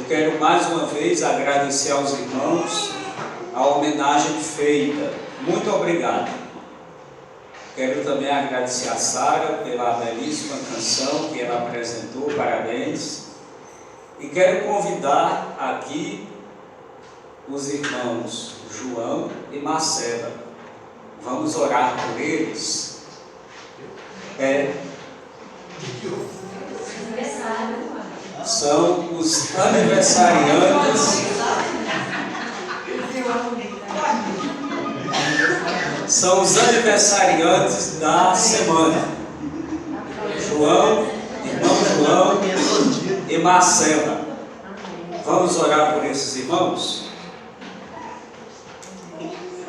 Eu quero mais uma vez agradecer aos irmãos a homenagem feita. Muito obrigado. Quero também agradecer a Sara pela belíssima canção que ela apresentou, parabéns. E quero convidar aqui os irmãos João e Marcela. Vamos orar por eles. São os aniversariantes. São os aniversariantes da semana. João, irmão João e Marcela. Vamos orar por esses irmãos?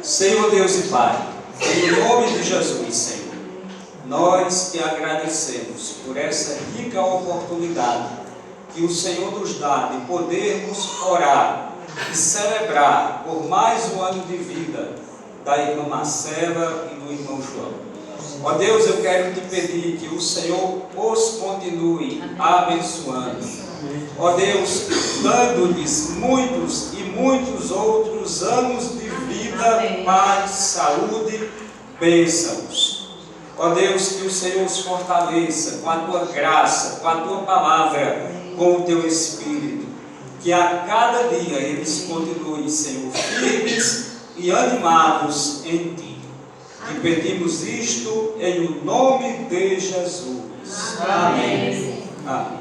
Senhor Deus e Pai, em nome de Jesus, Senhor, nós te agradecemos por essa rica oportunidade que o Senhor nos dá de podermos orar e celebrar por mais um ano de vida da irmã Marcela e do irmão João. Ó Deus, eu quero te pedir que o Senhor os continue abençoando. Ó Deus, dando-lhes muitos e muitos outros anos de vida, paz, saúde, bênçãos. Ó Deus, que o Senhor os fortaleça com a tua graça, com a tua palavra, com o teu Espírito. Que a cada dia eles continuem, Senhor, firmes e animados em ti. E pedimos isto em o nome de Jesus. Amém. Amém.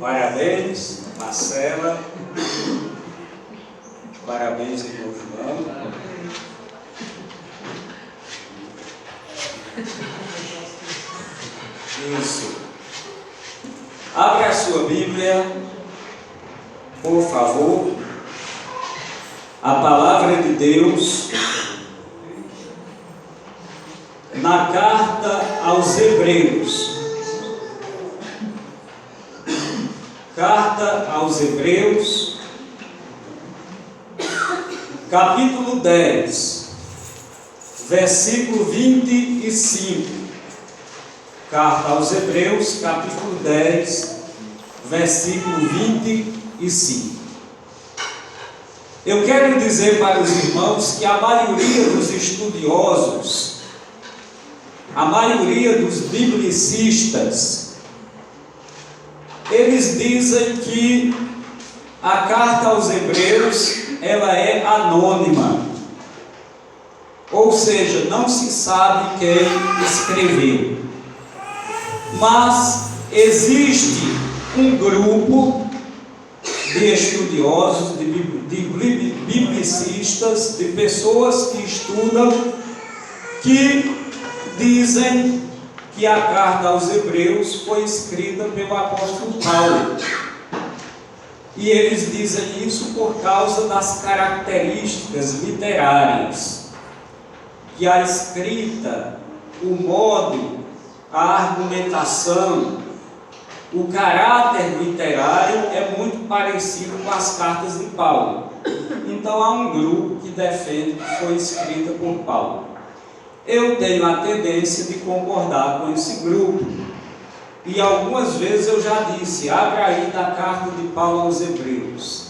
Parabéns, Marcela. Parabéns, irmão João. Isso. Abra a sua Bíblia, por favor. A palavra de Deus na carta aos Hebreus. Carta aos Hebreus, capítulo 10, versículo 25. Carta aos Hebreus, capítulo 10, versículo 25. Eu quero dizer para os irmãos que a maioria dos estudiosos, a maioria dos biblicistas, eles dizem que a carta aos Hebreus, ela é anônima. Ou seja, não se sabe quem escreveu. Mas existe um grupo de estudiosos, de biblicistas, de pessoas que estudam, que dizem que a carta aos Hebreus foi escrita pelo apóstolo Paulo. E eles dizem isso por causa das características literárias, que a escrita, o modo, a argumentação, o caráter literário é muito parecido com as cartas de Paulo. Então há um grupo que defende que foi escrita por Paulo. Eu tenho a tendência de concordar com esse grupo. E algumas vezes eu já disse, abra aí da carta de Paulo aos Hebreus.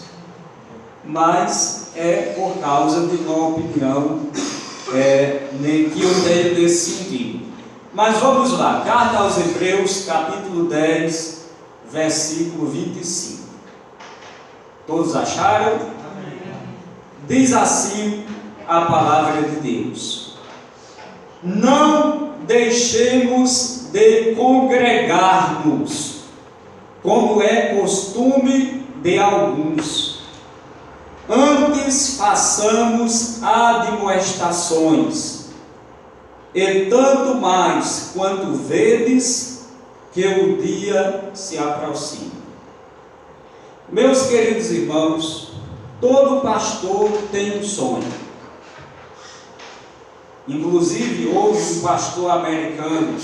Mas é por causa de uma opinião que eu tenho nesse sentido. Mas vamos lá, carta aos Hebreus, capítulo 10, versículo 25. Todos acharam? Amém. Diz assim a palavra de Deus: não deixemos de congregar-nos, como é costume de alguns. Antes façamos admoestações, e tanto mais quanto vedes que o dia se aproxima. Meus queridos irmãos, todo pastor tem um sonho. Inclusive houve um pastor americano,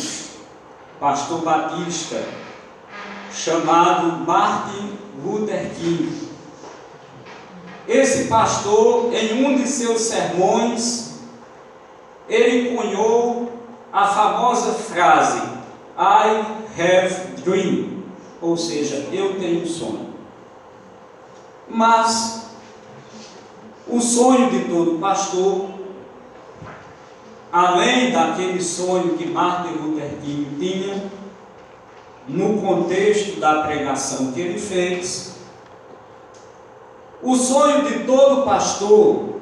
pastor batista, chamado Martin Luther King. Esse pastor, em um de seus sermões, ele cunhou a famosa frase I have dream, ou seja, eu tenho um sonho. Mas o sonho de todo pastor, além daquele sonho que Martin Luther King tinha, no contexto da pregação que ele fez, o sonho de todo pastor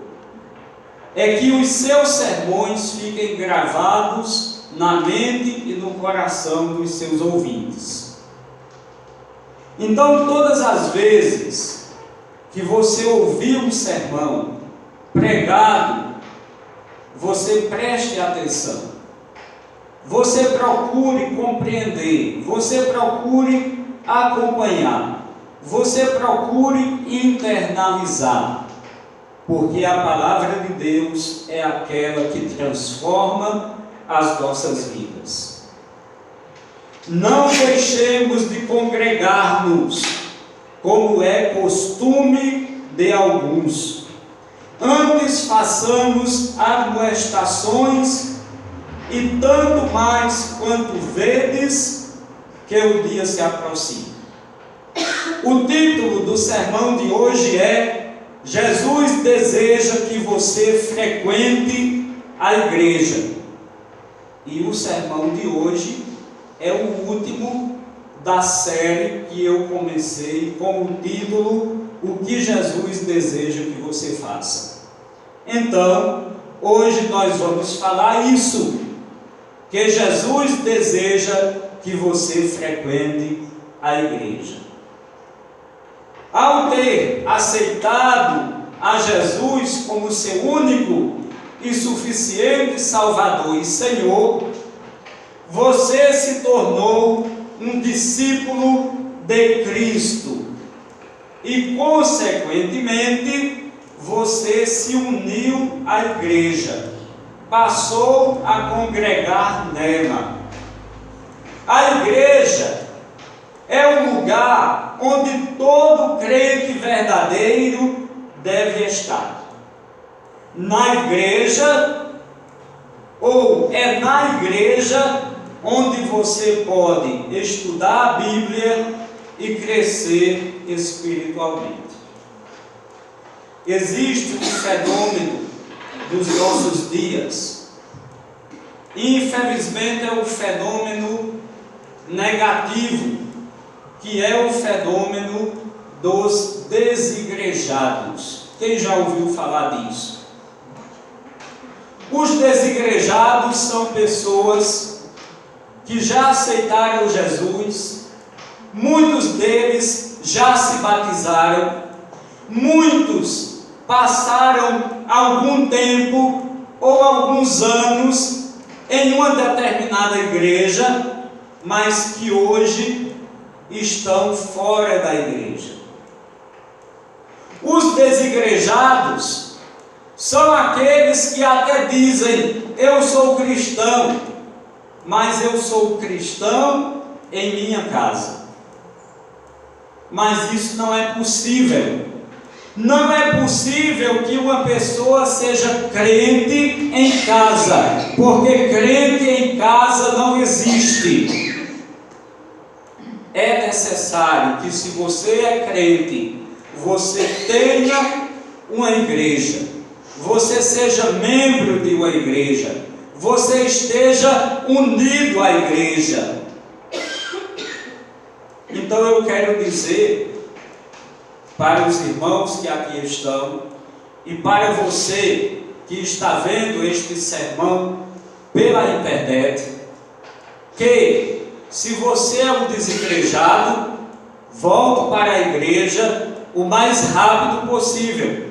é que os seus sermões fiquem gravados na mente e no coração dos seus ouvintes. Então, todas as vezes que você ouvir um sermão pregado, você preste atenção, você procure compreender, você procure acompanhar, você procure internalizar, porque a palavra de Deus é aquela que transforma as nossas vidas. Não deixemos de congregar-nos, como é costume de alguns. Antes façamos admoestações, e tanto mais quanto vedes que o dia se aproxima. O título do sermão de hoje é: Jesus deseja que você frequente a igreja. E o sermão de hoje é o último da série que eu comecei com o título O que Jesus deseja que você faça. Então, hoje nós vamos falar isso, que Jesus deseja que você frequente a igreja. Ao ter aceitado a Jesus como seu único e suficiente Salvador e Senhor, você se tornou um discípulo de Cristo e, consequentemente, você se uniu à igreja, passou a congregar nela. A igreja é o lugar onde todo crente verdadeiro deve estar. Na igreja, ou é na igreja onde você pode estudar a Bíblia e crescer espiritualmente. Existe um fenômeno dos nossos dias, e infelizmente é um fenômeno negativo, que é o fenômeno dos desigrejados. Quem já ouviu falar disso? Os desigrejados são pessoas que já aceitaram Jesus, muitos deles já se batizaram, muitos passaram algum tempo ou alguns anos em uma determinada igreja, mas que hoje estão fora da igreja. Os desigrejados são aqueles que até dizem: eu sou cristão, mas eu sou cristão em minha casa. Mas isso não é possível. Não é possível que uma pessoa seja crente em casa, porque crente em casa não existe. É necessário que, se você é crente, você tenha uma igreja, você seja membro de uma igreja, você esteja unido à igreja. Então eu quero dizer para os irmãos que aqui estão, e para você que está vendo este sermão pela internet, que se você é um desigrejado, volte para a igreja o mais rápido possível,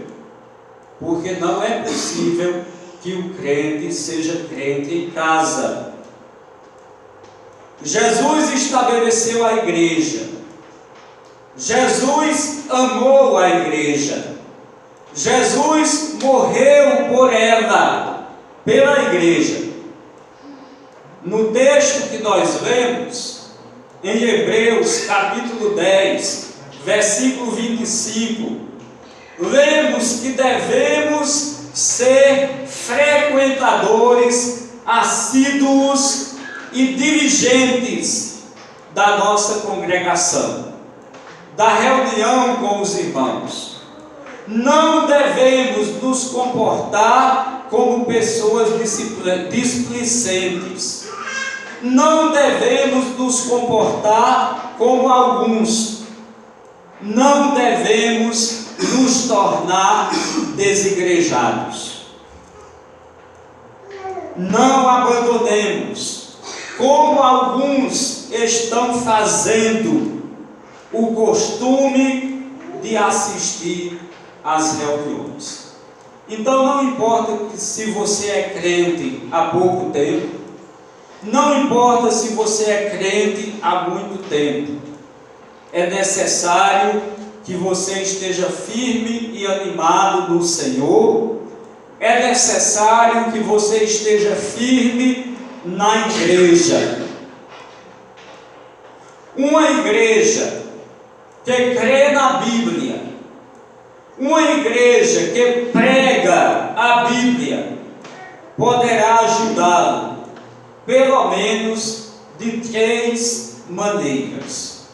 porque não é possível que o crente seja crente em casa. Jesus estabeleceu a igreja, Jesus amou a igreja, Jesus morreu por ela, pela igreja. No texto que nós lemos, em Hebreus capítulo 10, versículo 25, lemos que devemos ser frequentadores assíduos e diligentes da nossa congregação. da reunião com os irmãos. Não devemos nos comportar como pessoas displicentes. Não devemos nos comportar como alguns. Não devemos nos tornar desigrejados. Não abandonemos, como alguns estão fazendo, o costume de assistir às reuniões. Então não importa se você é crente há pouco tempo, não importa se você é crente há muito tempo, é necessário que você esteja firme e animado no Senhor, é necessário que você esteja firme na igreja. Uma igreja que crê na Bíblia, uma igreja que prega a Bíblia, poderá ajudá-lo, pelo menos de 3 maneiras.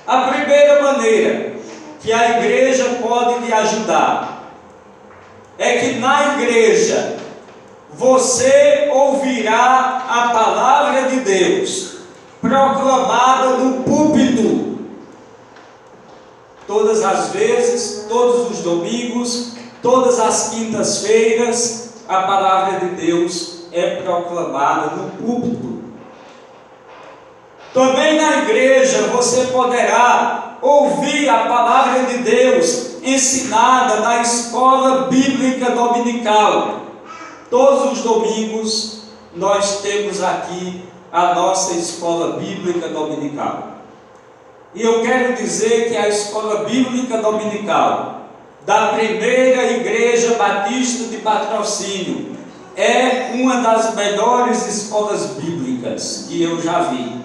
A primeira maneira que a igreja pode lhe ajudar é que na igreja você ouvirá a palavra de Deus proclamada no púlpito. Todas as vezes, todos os domingos, todas as quintas-feiras, a palavra de Deus é proclamada no púlpito. Também na igreja você poderá ouvir a palavra de Deus ensinada na escola bíblica dominical. Todos os domingos nós temos aqui a nossa escola bíblica dominical. E eu quero dizer que a escola bíblica dominical da primeira igreja batista de Patrocínio é uma das melhores escolas bíblicas que eu já vi.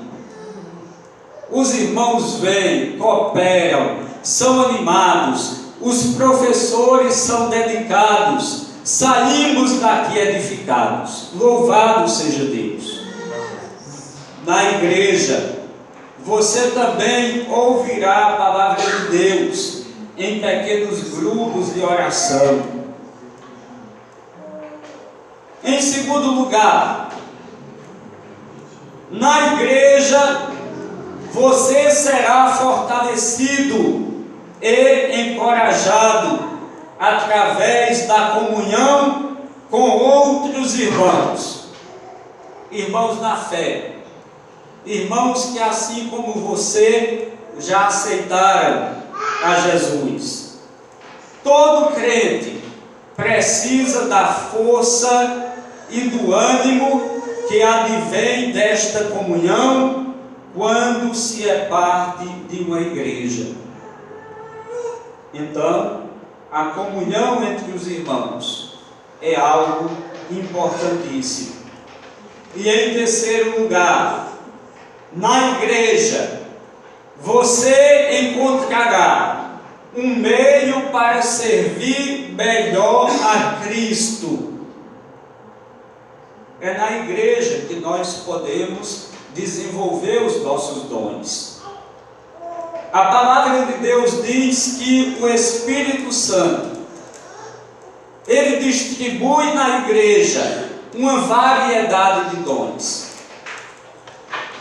Os irmãos vêm, cooperam, são animados, os professores são dedicados, saímos daqui edificados. Louvado seja Deus. Na igreja, você também ouvirá a palavra de Deus em pequenos grupos de oração. Em segundo lugar, na igreja, você será fortalecido e encorajado através da comunhão com outros irmãos, irmãos na fé, irmãos que assim como você já aceitaram a Jesus. Todo crente precisa da força e do ânimo que advém desta comunhão quando se é parte de uma igreja. Então, a comunhão entre os irmãos é algo importantíssimo. E em terceiro lugar, na igreja, você encontrará um meio para servir melhor a Cristo. É na igreja que nós podemos desenvolver os nossos dons. A palavra de Deus diz que o Espírito Santo, ele distribui na igreja uma variedade de dons.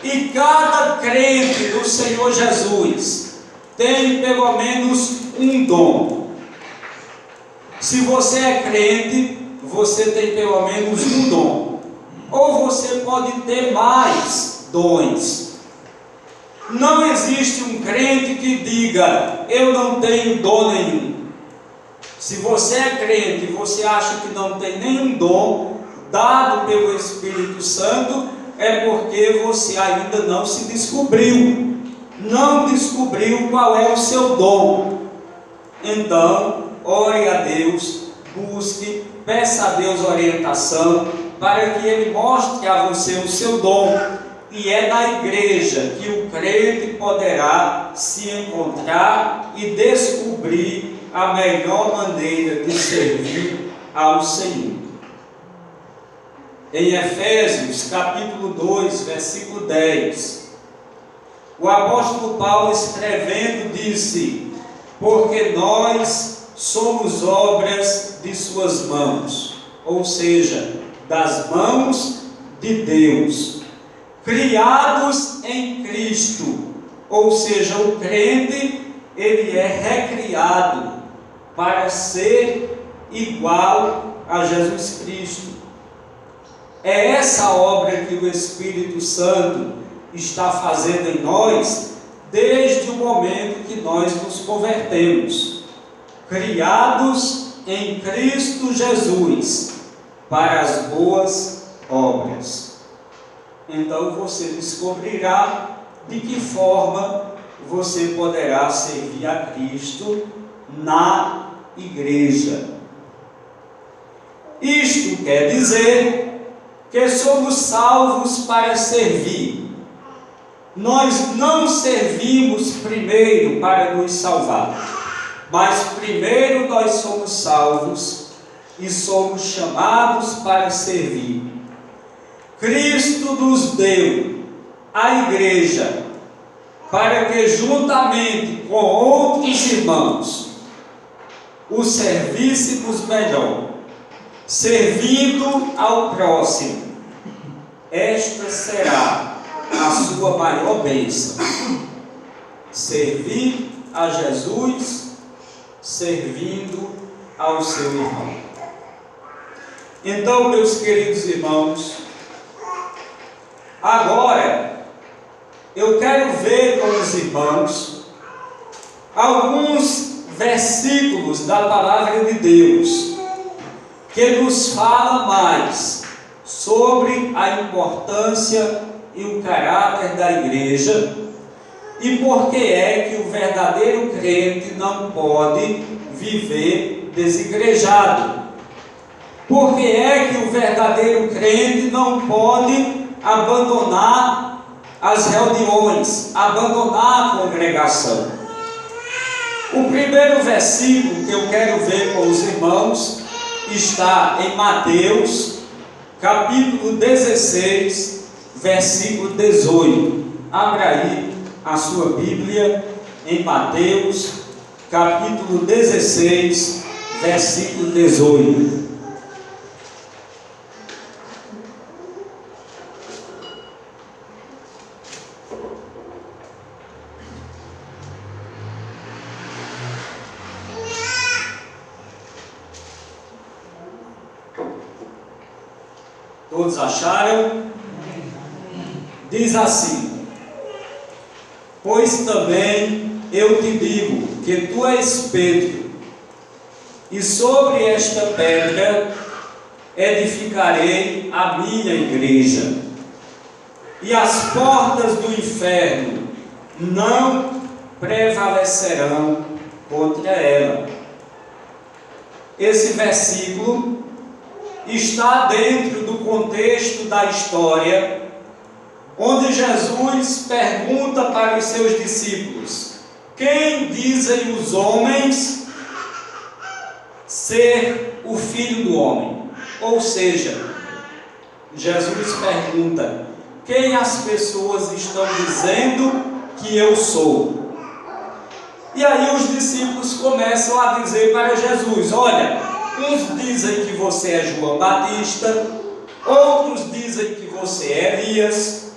E cada crente do Senhor Jesus tem pelo menos um dom. Se você é crente, você tem pelo menos um dom. Ou você pode ter mais dons. Não existe um crente que diga: eu não tenho dom nenhum. Se você é crente e você acha que não tem nenhum dom dado pelo Espírito Santo, é porque você ainda não se descobriu, não descobriu qual é o seu dom. Então, ore a Deus, busque, peça a Deus orientação, para que Ele mostre a você o seu dom. E é na igreja que o crente poderá se encontrar e descobrir a melhor maneira de servir ao Senhor. Em Efésios capítulo 2, versículo 10, O apóstolo Paulo, escrevendo, disse: porque nós somos obras de suas mãos, ou seja, das mãos de Deus, criados em Cristo, ou seja, o crente, ele é recriado para ser igual a Jesus Cristo. É essa obra que o Espírito Santo está fazendo em nós desde o momento que nós nos convertemos, criados em Cristo Jesus para as boas obras. Então você descobrirá de que forma você poderá servir a Cristo na igreja. Isto quer dizer que somos salvos para servir. Nós não servimos primeiro para nos salvar, mas primeiro nós somos salvos e somos chamados para servir. Cristo nos deu a igreja para que, juntamente com outros irmãos, o servíssemos melhor, servindo ao próximo. Esta será a sua maior bênção: servir a Jesus, servindo ao seu irmão. Então, meus queridos irmãos, agora eu quero ver com os irmãos alguns versículos da palavra de Deus que nos fala mais sobre a importância e o caráter da igreja e por que é que o verdadeiro crente não pode viver desigrejado. Por que é que o verdadeiro crente não pode abandonar as reuniões, abandonar a congregação? O primeiro versículo que eu quero ver com os irmãos está em Mateus, capítulo 16, versículo 18. Abra aí a sua Bíblia em Mateus, capítulo 16, versículo 18. Todos acharam? Diz assim: pois também eu te digo que tu és Pedro, e sobre esta pedra edificarei a minha igreja, e as portas do inferno não prevalecerão contra ela. Esse versículo está dentro do contexto da história, onde Jesus pergunta para os seus discípulos: quem dizem os homens ser o Filho do Homem? Ou seja, Jesus pergunta: quem as pessoas estão dizendo que eu sou? E aí os discípulos começam a dizer para Jesus: olha, uns dizem que você é João Batista, outros dizem que você é Elias,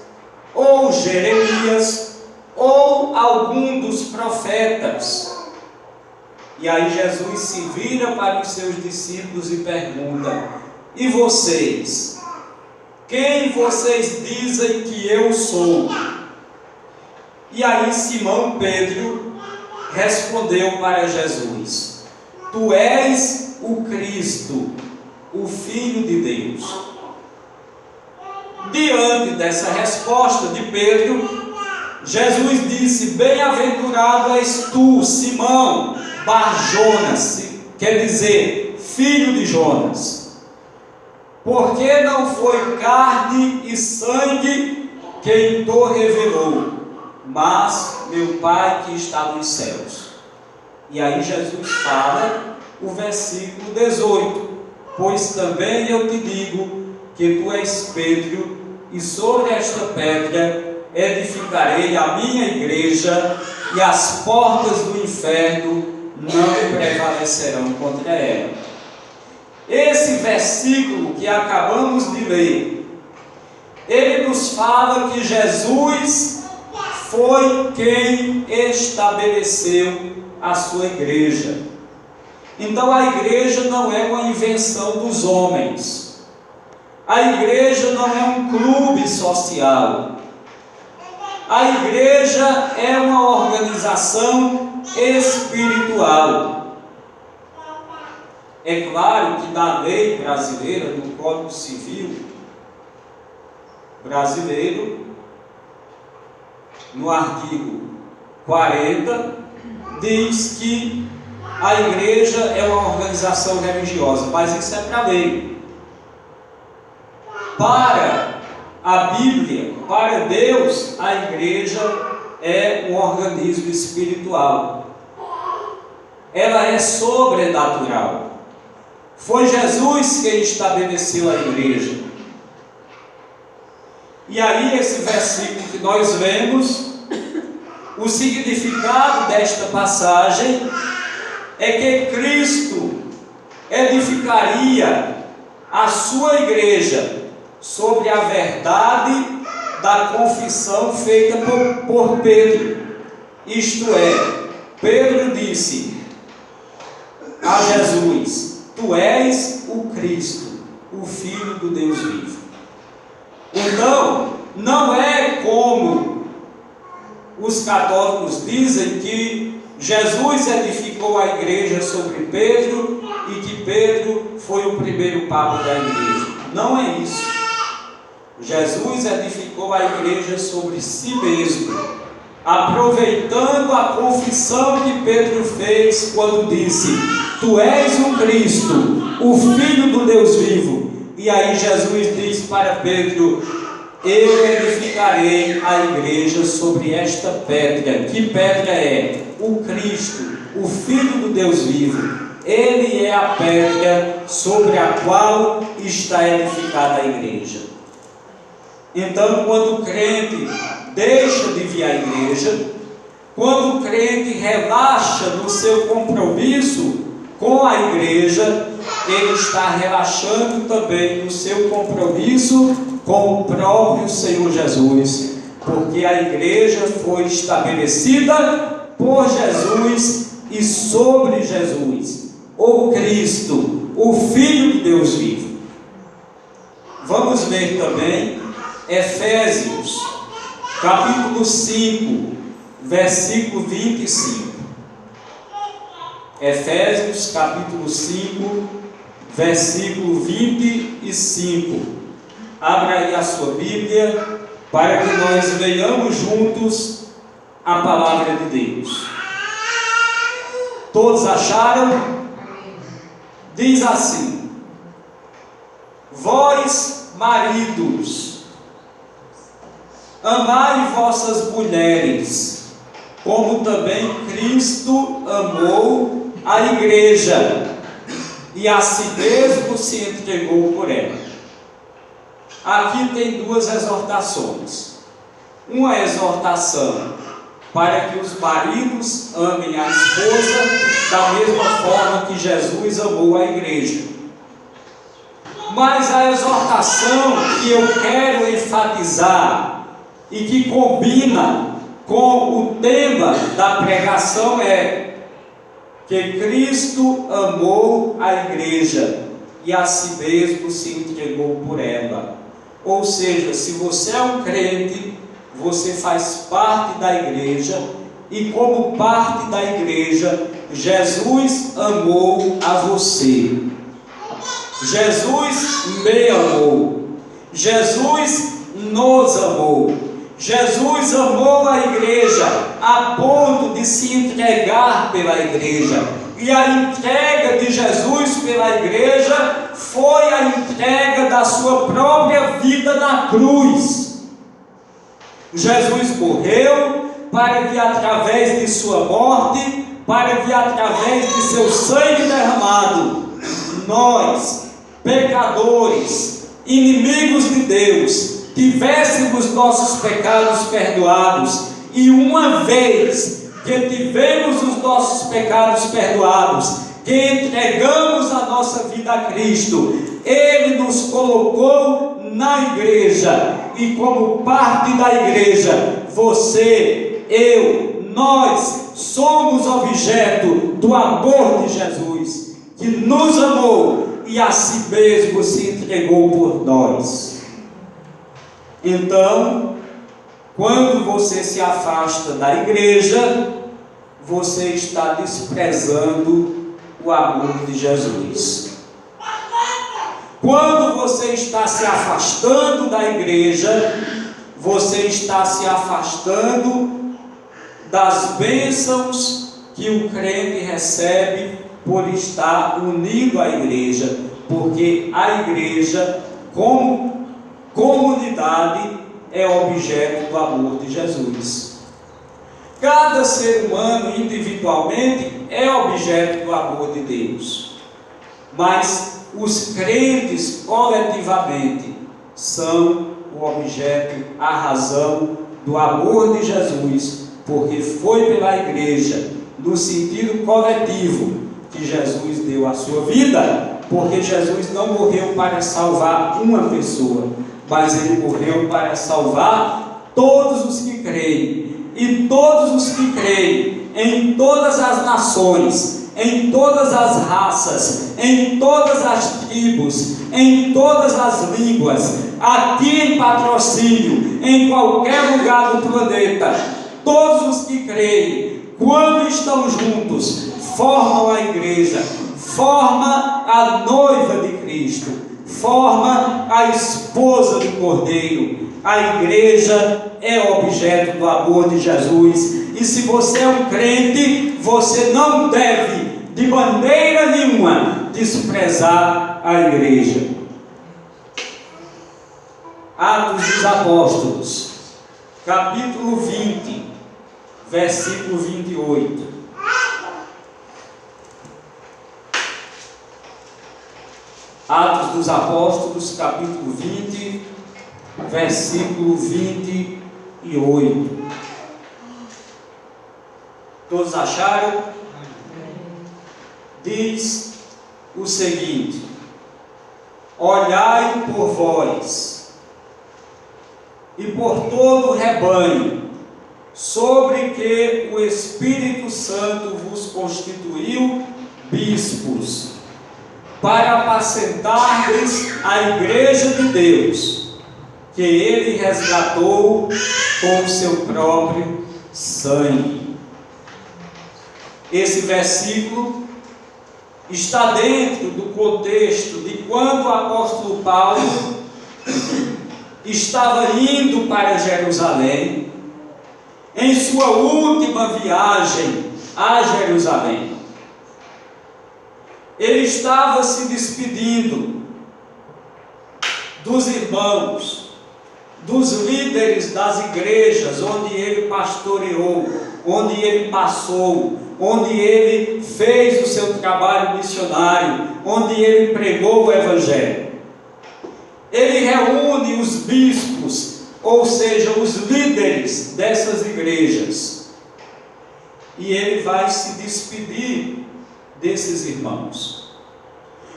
ou Jeremias, ou algum dos profetas. E aí Jesus se vira para os seus discípulos e pergunta: e vocês? Quem vocês dizem que eu sou? E aí Simão Pedro respondeu para Jesus: tu és o Cristo, o Filho de Deus. Diante dessa resposta de Pedro, Jesus disse: bem-aventurado és tu, Simão Bar-Jonas, quer dizer, filho de Jonas, porque não foi carne e sangue quem te revelou, mas meu Pai que está nos céus. E aí Jesus fala o versículo 18: pois também eu te digo que tu és Pedro, e sobre esta pedra edificarei a minha igreja e as portas do inferno não prevalecerão contra ela. Esse versículo que acabamos de ler, ele nos fala que Jesus foi quem estabeleceu a sua igreja. Então a igreja não é uma invenção dos homens. A igreja não é um clube social. A igreja é uma organização espiritual. É claro que na lei brasileira, no Código Civil brasileiro, no artigo 40, diz que a igreja é uma organização religiosa, mas isso é para a lei. Para a Bíblia, para Deus, a igreja é um organismo espiritual. Ela é sobrenatural. Foi Jesus quem estabeleceu a igreja. E aí esse versículo que nós vemos, o significado desta passagem é que Cristo edificaria a sua igreja sobre a verdade da confissão feita por Pedro. Isto é, Pedro disse a Jesus: Tu és o Cristo, o Filho do Deus vivo. Então, não é como os católicos dizem que Jesus edificou a igreja sobre Pedro e que Pedro foi o primeiro papa da igreja. Não é isso. Jesus edificou a igreja sobre si mesmo, aproveitando a confissão que Pedro fez quando disse: Tu és o Cristo, o Filho do Deus vivo. E aí Jesus diz para Pedro: Eu edificarei a igreja sobre esta pedra. Que pedra é? O Cristo, o Filho do Deus vivo. Ele é a pedra sobre a qual está edificada a igreja. Então, quando o crente deixa de vir à igreja, quando o crente relaxa no seu compromisso com a igreja, ele está relaxando também no seu compromisso com o próprio Senhor Jesus, porque a igreja foi estabelecida por Jesus e sobre Jesus, o Cristo, o Filho de Deus vivo. Vamos ver também Efésios, capítulo 5, versículo 25. Efésios, capítulo 5, versículo 25. Abra aí a sua Bíblia para que nós leiamos juntos a palavra de Deus. Todos acharam? Diz assim: Vós, maridos, amai vossas mulheres, como também Cristo amou a igreja e a si mesmo se entregou por ela. Aqui tem duas exortações. Uma exortação para que os maridos amem a esposa da mesma forma que Jesus amou a igreja. Mas a exortação que eu quero enfatizar e que combina com o tema da pregação é que Cristo amou a igreja e a si mesmo se entregou por ela. Ou seja, se você é um crente, você faz parte da igreja, e como parte da igreja, Jesus amou a você. Jesus me amou. Jesus nos amou. Jesus amou a igreja a ponto de se entregar pela igreja. E a entrega de Jesus pela igreja foi a entrega da sua própria vida na cruz. Jesus morreu para que através de sua morte, para que através de seu sangue derramado, nós, pecadores, inimigos de Deus, tivéssemos nossos pecados perdoados, e uma vez que tivemos os nossos pecados perdoados, que entregamos a nossa vida a Cristo, Ele nos colocou na igreja, e como parte da igreja, você, eu, nós somos objeto do amor de Jesus, que nos amou e a si mesmo se entregou por nós. Então, quando você se afasta da igreja, você está desprezando o amor de Jesus. Quando você está se afastando da igreja, você está se afastando das bênçãos que o crente recebe por estar unido à igreja, porque a igreja, como comunidade, é objeto do amor de Jesus. Cada ser humano individualmente é objeto do amor de Deus, mas os crentes coletivamente são o objeto, a razão do amor de Jesus, porque foi pela igreja, no sentido coletivo, que Jesus deu a sua vida, porque Jesus não morreu para salvar uma pessoa, mas Ele morreu para salvar todos os que creem, e todos os que creem em todas as nações, em todas as raças, em todas as tribos, em todas as línguas, aqui em Patrocínio, em qualquer lugar do planeta, todos os que creem, quando estão juntos, formam a igreja, forma a noiva de Cristo, forma a esposa do Cordeiro. A igreja é objeto do amor de Jesus, e se você é um crente, você não deve, de maneira nenhuma, desprezar a igreja. Atos dos Apóstolos, capítulo 20, versículo 28. Atos dos Apóstolos, capítulo 20, versículo 28. Todos acharam? Diz o seguinte: olhai por vós e por todo o rebanho, sobre que o Espírito Santo vos constituiu bispos, para apacentardes a igreja de Deus, que Ele resgatou com o seu próprio sangue. Esse versículo está dentro do contexto de quando o apóstolo Paulo estava indo para Jerusalém, em sua última viagem a Jerusalém. Ele estava se despedindo dos irmãos, dos líderes das igrejas onde ele pastoreou, onde ele passou, onde ele fez o seu trabalho missionário, onde ele pregou o Evangelho. Ele reúne os bispos, ou seja, os líderes dessas igrejas, e ele vai se despedir desses irmãos.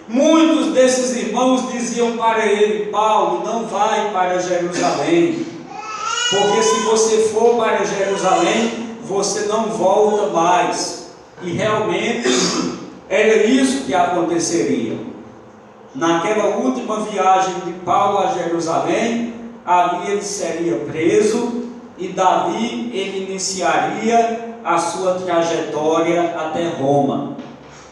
Muitos desses irmãos diziam para ele: Paulo, não vai para Jerusalém, porque se você for para Jerusalém, você não volta mais. E realmente era isso que aconteceria. Naquela última viagem de Paulo a Jerusalém, ali ele seria preso, e dali ele iniciaria a sua trajetória até Roma.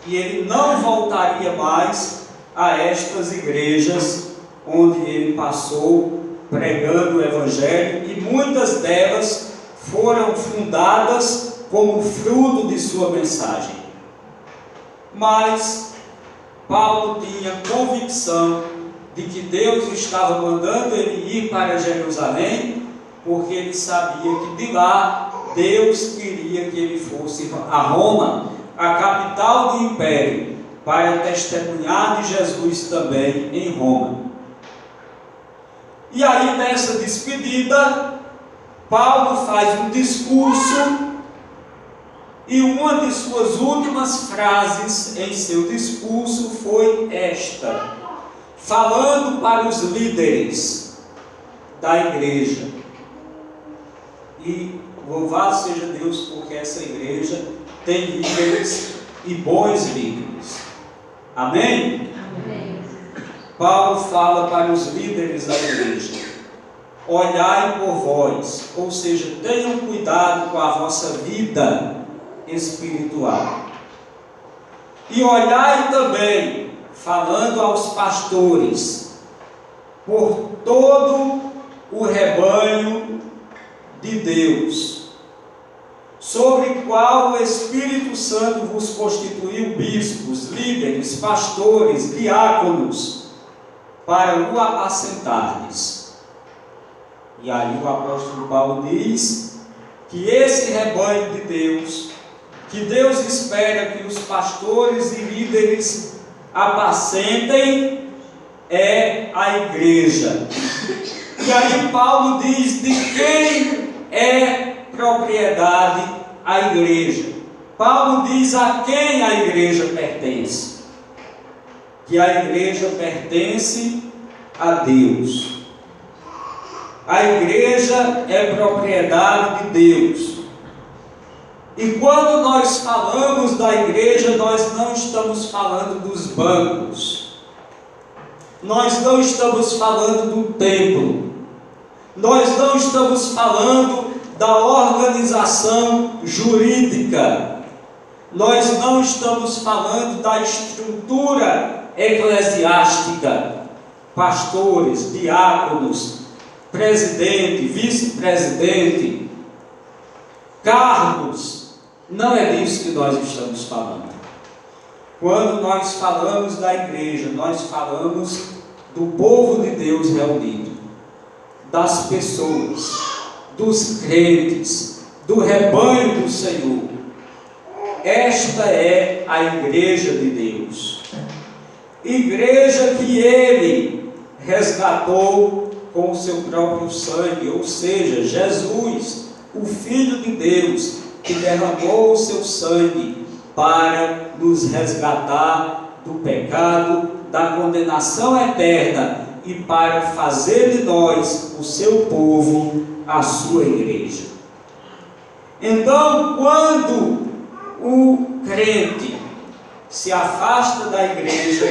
E ele não voltaria mais a estas igrejas onde ele passou pregando o Evangelho, e muitas delas foram fundadas como fruto de sua mensagem. Mas Paulo tinha convicção de que Deus estava mandando ele ir para Jerusalém, porque ele sabia que de lá Deus queria que ele fosse a Roma, a capital do império, para testemunhar de Jesus também em Roma. E aí, nessa despedida, Paulo faz um discurso, e uma de suas últimas frases em seu discurso foi esta, falando para os líderes da igreja. E louvado seja Deus, porque essa igreja tem líderes e bons líderes. Amém? Amém. Paulo fala para os líderes da igreja: olhai por vós, ou seja, tenham cuidado com a vossa vida espiritual. E olhai também, falando aos pastores, por todo o rebanho de Deus, sobre o qual o Espírito Santo vos constituiu bispos, líderes, pastores, diáconos, para o apacentardes. E aí o apóstolo Paulo diz que esse rebanho de Deus, que Deus espera que os pastores e líderes apacentem, é a igreja. E aí Paulo diz de quem é propriedade a igreja. Paulo diz a quem a igreja pertence. Que a igreja pertence a Deus. A igreja é propriedade de Deus. E quando nós falamos da igreja, nós não estamos falando dos bancos. Nós não estamos falando do templo. Nós não estamos falando da organização jurídica. Nós não estamos falando da estrutura eclesiástica. Pastores, diáconos, presidente, vice-presidente, cargos. Não é disso que nós estamos falando. Quando nós falamos da igreja, nós falamos do povo de Deus reunido, das pessoas, dos crentes, do rebanho do Senhor. Esta é a igreja de Deus. Igreja que Ele resgatou com o seu próprio sangue, ou seja, Jesus, o Filho de Deus, que derramou o seu sangue para nos resgatar do pecado, da condenação eterna e para fazer de nós, o seu povo, a sua igreja. Então, quando o crente se afasta da igreja,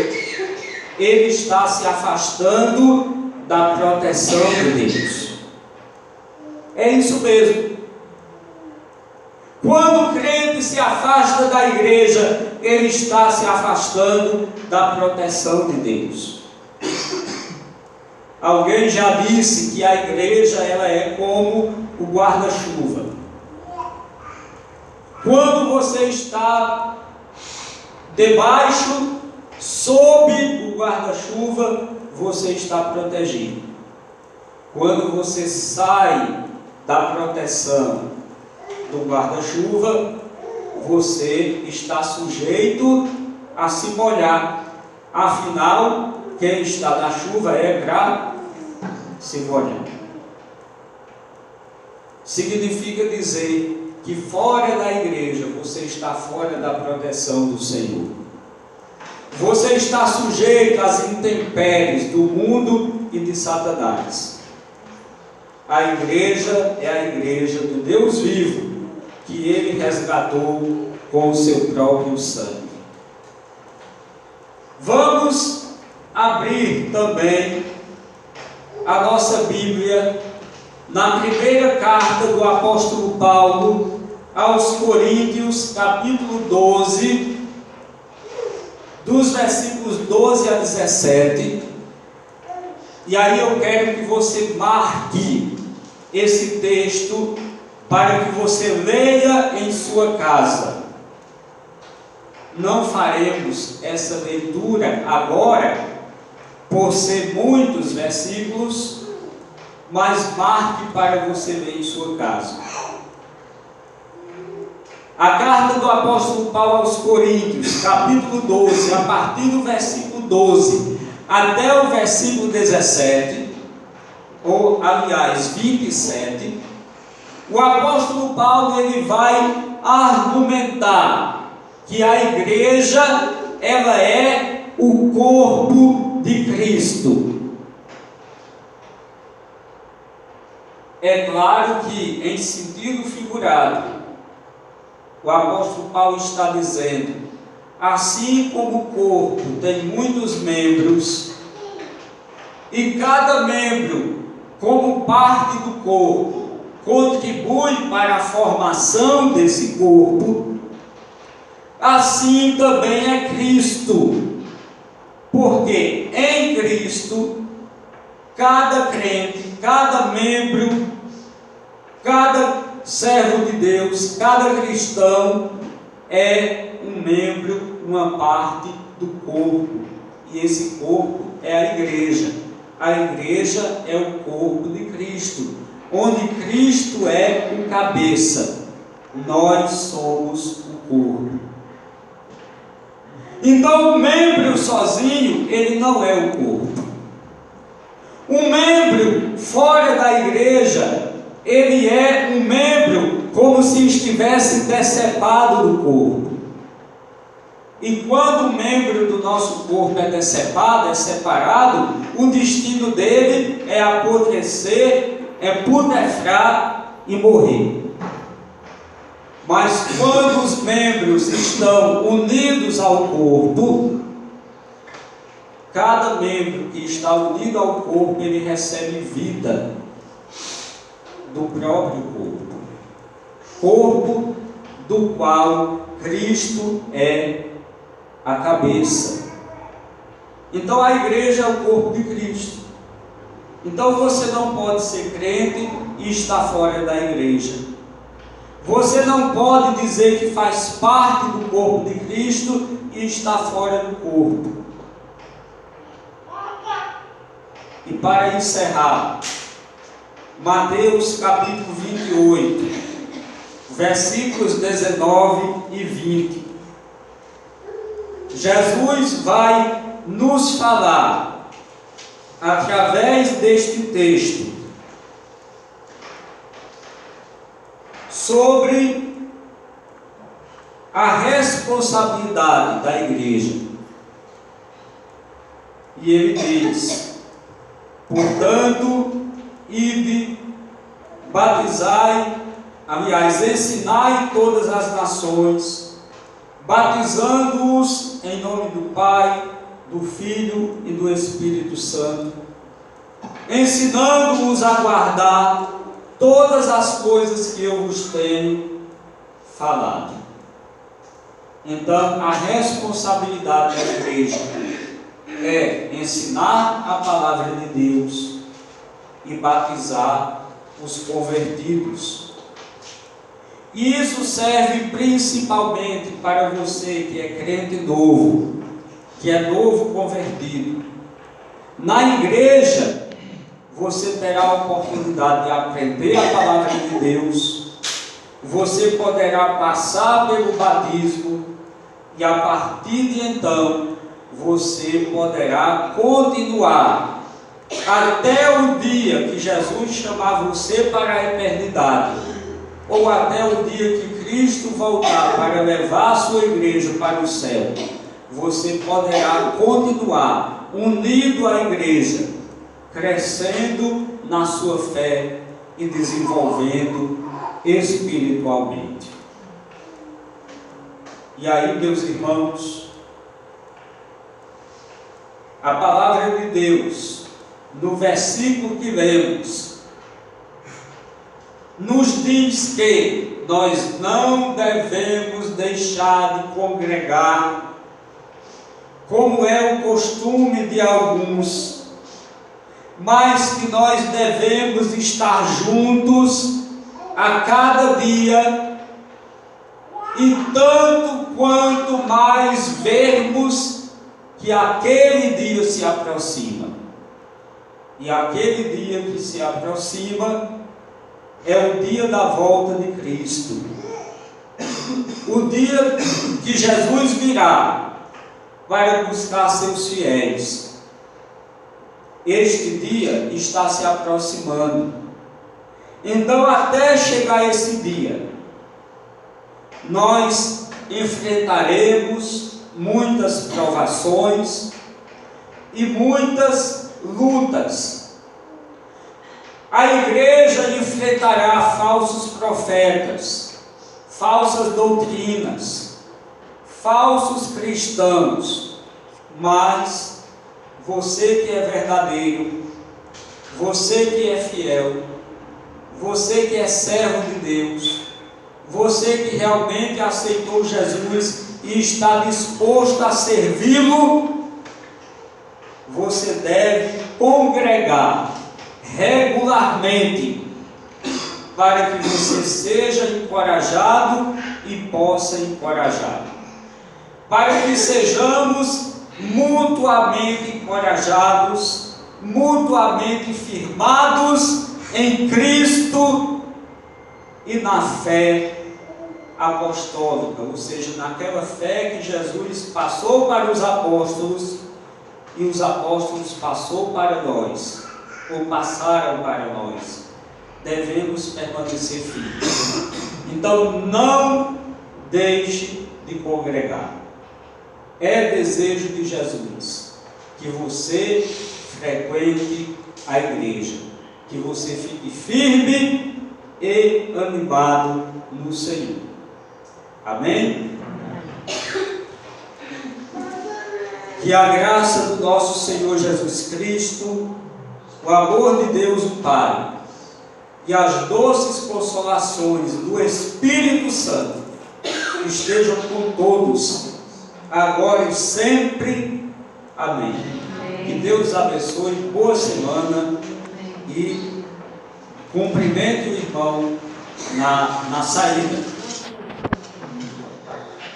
ele está se afastando da proteção de Deus. É isso mesmo. Quando o crente se afasta da igreja, ele está se afastando da proteção de Deus. Alguém já disse que a igreja ela é como o guarda-chuva. Quando você está debaixo, sob o guarda-chuva, você está protegido. Quando você sai da proteção do guarda-chuva, você está sujeito a se molhar. Afinal, quem está na chuva é para se molhar. Significa dizer que fora da igreja você está fora da proteção do Senhor. Você está sujeito às intempéries do mundo e de Satanás. A igreja é a igreja do Deus vivo, que Ele resgatou com o seu próprio sangue. Vamos abrir também a nossa Bíblia na primeira carta do apóstolo Paulo aos Coríntios, capítulo 12, dos versículos 12 a 17. E aí eu quero que você marque esse texto para que você leia em sua casa. Não faremos essa leitura agora, por ser muitos versículos, mas marque para você ler em sua casa. A carta do apóstolo Paulo aos Coríntios, capítulo 12, a partir do versículo 12 até o versículo 17, ou aliás 27, o apóstolo Paulo ele vai argumentar que a igreja ela é o corpo de Cristo. É claro que em sentido figurado, o apóstolo Paulo está dizendo, assim como o corpo tem muitos membros, e cada membro, como parte do corpo, contribui para a formação desse corpo, assim também é Cristo. Porque em Cristo, cada crente, cada membro, cada servo de Deus, cada cristão é um membro, uma parte do corpo. E esse corpo é a igreja. A igreja é o corpo de Cristo, onde Cristo é o cabeça. Nós somos o corpo. Então o membro sozinho, ele não é o corpo. Um membro fora da igreja, ele é um membro como se estivesse decepado do corpo. E quando o membro do nosso corpo é decepado, é separado, o destino dele é apodrecer, é putefrar e morrer. Mas quando os membros estão unidos ao corpo, cada membro que está unido ao corpo, ele recebe vida do próprio corpo. Corpo do qual Cristo é a cabeça. Então a igreja é o corpo de Cristo. Então você não pode ser crente e estar fora da igreja. Você não pode dizer que faz parte do corpo de Cristo e está fora do corpo. E para encerrar, Mateus capítulo 28, versículos 19 e 20. Jesus vai nos falar, através deste texto, sobre a responsabilidade da igreja. E ele diz: portanto, ide, batizai, aliás, ensinai todas as nações, batizando-os em nome do Pai, do Filho e do Espírito Santo, ensinando-os a guardar todas as coisas que eu vos tenho falado. Então, a responsabilidade da igreja é ensinar a palavra de Deus e batizar os convertidos. E isso serve principalmente para você que é crente novo, que é novo convertido. Na igreja, você terá a oportunidade de aprender a palavra de Deus, você poderá passar pelo batismo, e a partir de então, você poderá continuar até o dia que Jesus chamar você para a eternidade, ou até o dia que Cristo voltar para levar a sua igreja para o céu. Você poderá continuar unido à igreja, crescendo na sua fé e desenvolvendo espiritualmente. E aí, meus irmãos, a palavra de Deus, no versículo que lemos, nos diz que nós não devemos deixar de congregar, como é o costume de alguns, mas que nós devemos estar juntos a cada dia, e tanto quanto mais vermos que aquele dia se aproxima. E aquele dia que se aproxima é o dia da volta de Cristo, o dia que Jesus virá para buscar seus fiéis. este dia está se aproximando. Então, até chegar esse dia, nós enfrentaremos muitas provações e muitas lutas. A igreja enfrentará falsos profetas, falsas doutrinas, falsos cristãos, mas você que é verdadeiro, você que é fiel, você que é servo de Deus, você que realmente aceitou Jesus e está disposto a servi-lo, você deve congregar regularmente para que você seja encorajado e possa encorajar, para que sejamos mutuamente encorajados, mutuamente firmados em Cristo e na fé apostólica, ou seja, naquela fé que Jesus passou para os apóstolos e os apóstolos passou para nós, ou passaram para nós. Devemos permanecer firmes. Então, não deixe de congregar. É desejo de Jesus que você frequente a igreja, que você fique firme e animado no Senhor. Amém? Que a graça do nosso Senhor Jesus Cristo, o amor de Deus o Pai e as doces consolações do Espírito Santo estejam com todos, agora e sempre. Amém. Que Deus abençoe, boa semana e cumprimente o irmão na saída.